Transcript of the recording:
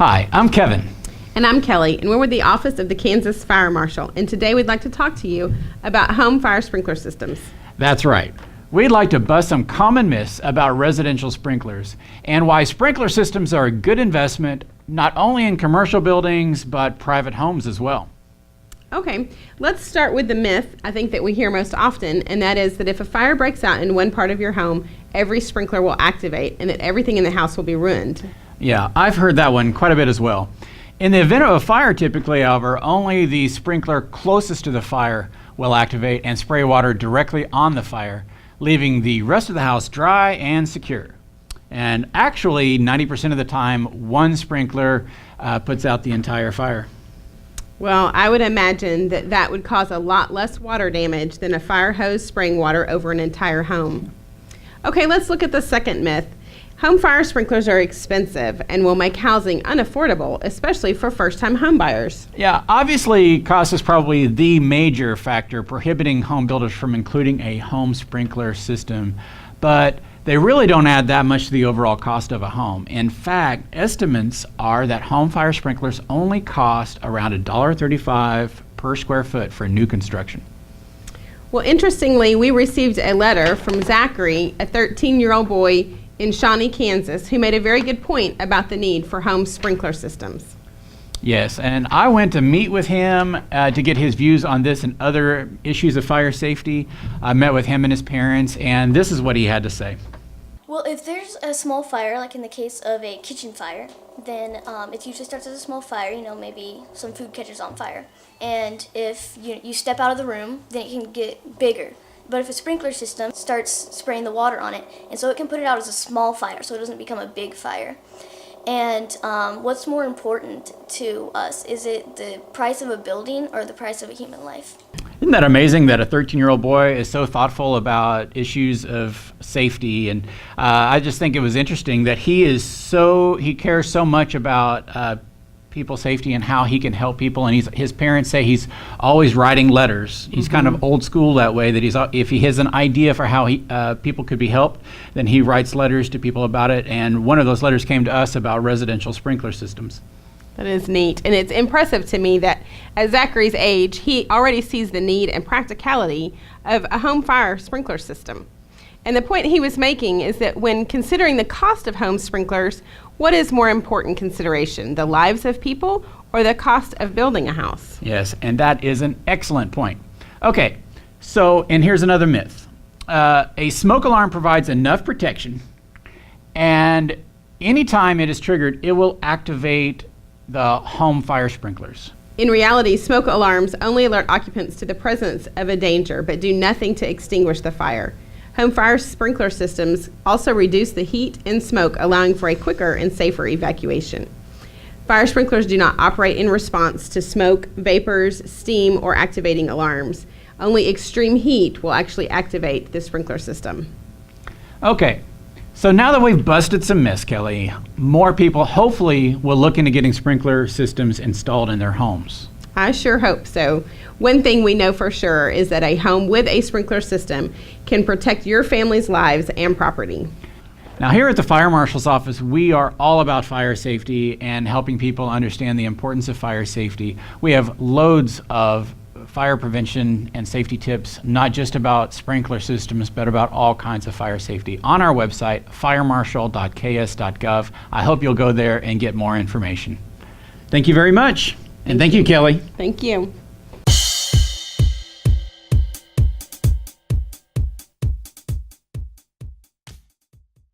Hi, I'm Kevin. And I'm Kelly, and we're with the Office of the Kansas Fire Marshal, and today we'd like to talk to you about home fire sprinkler systems. That's right. We'd like to bust some common myths about residential sprinklers and why sprinkler systems are a good investment not only in commercial buildings but private homes as well. Okay, let's start with the myth I think that we hear most often, and that is that if a fire breaks out in one part of your home, every sprinkler will activate and that everything in the house will be ruined. Yeah, I've heard that one quite a bit as well. In the event of a fire, typically, however, only the sprinkler closest to the fire will activate and spray water directly on the fire, leaving the rest of the house dry and secure. And actually, 90% of the time, one sprinkler puts out the entire fire. Well, I would imagine that that would cause a lot less water damage than a fire hose spraying water over an entire home. Okay, let's look at the second myth. Home fire sprinklers are expensive and will make housing unaffordable, especially for first-time home buyers. Yeah, obviously, cost is probably the major factor prohibiting home builders from including a home sprinkler system, but they really don't add that much to the overall cost of a home. In fact, estimates are that home fire sprinklers only cost around $1.35 per square foot for new construction. Well, interestingly, we received a letter from Zachary, a 13-year-old boy in Shawnee, Kansas, who made a very good point about the need for home sprinkler systems. Yes, and I went to meet with him to get his views on this and other issues of fire safety. I met with him and his parents, and this is what he had to say. Well, if there's a small fire, like in the case of a kitchen fire, then it usually starts as a small fire, maybe some food catches on fire. And if you step out of the room, then it can get bigger. But if a sprinkler system starts spraying the water on it, and so it can put it out as a small fire, so it doesn't become a big fire. And what's more important to us? Is it the price of a building or the price of a human life? Isn't that amazing that a 13-year-old boy is so thoughtful about issues of safety? And I just think it was interesting that he cares so much about people's safety and how he can help people. And his parents say he's always writing letters. He's kind of old school that way, that if he has an idea for how people could be helped, then he writes letters to people about it. And one of those letters came to us about residential sprinkler systems. That is neat. And it's impressive to me that at Zachary's age, he already sees the need and practicality of a home fire sprinkler system. And the point he was making is that when considering the cost of home sprinklers, what is more important consideration, the lives of people or the cost of building a house? Yes, and that is an excellent point. Okay, and here's another myth. A smoke alarm provides enough protection, and anytime it is triggered, it will activate the home fire sprinklers. In reality, smoke alarms only alert occupants to the presence of a danger, but do nothing to extinguish the fire. Home fire sprinkler systems also reduce the heat and smoke, allowing for a quicker and safer evacuation. Fire sprinklers do not operate in response to smoke, vapors, steam, or activating alarms. Only extreme heat will actually activate the sprinkler system. Okay, so now that we've busted some myths, Kelly, more people hopefully will look into getting sprinkler systems installed in their homes. I sure hope so. One thing we know for sure is that a home with a sprinkler system can protect your family's lives and property. Now, here at the Fire Marshal's office, we are all about fire safety and helping people understand the importance of fire safety. We have loads of fire prevention and safety tips, not just about sprinkler systems, but about all kinds of fire safety on our website, firemarshal.ks.gov. I hope you'll go there and get more information. Thank you very much. And thank you, Kelly. Thank you.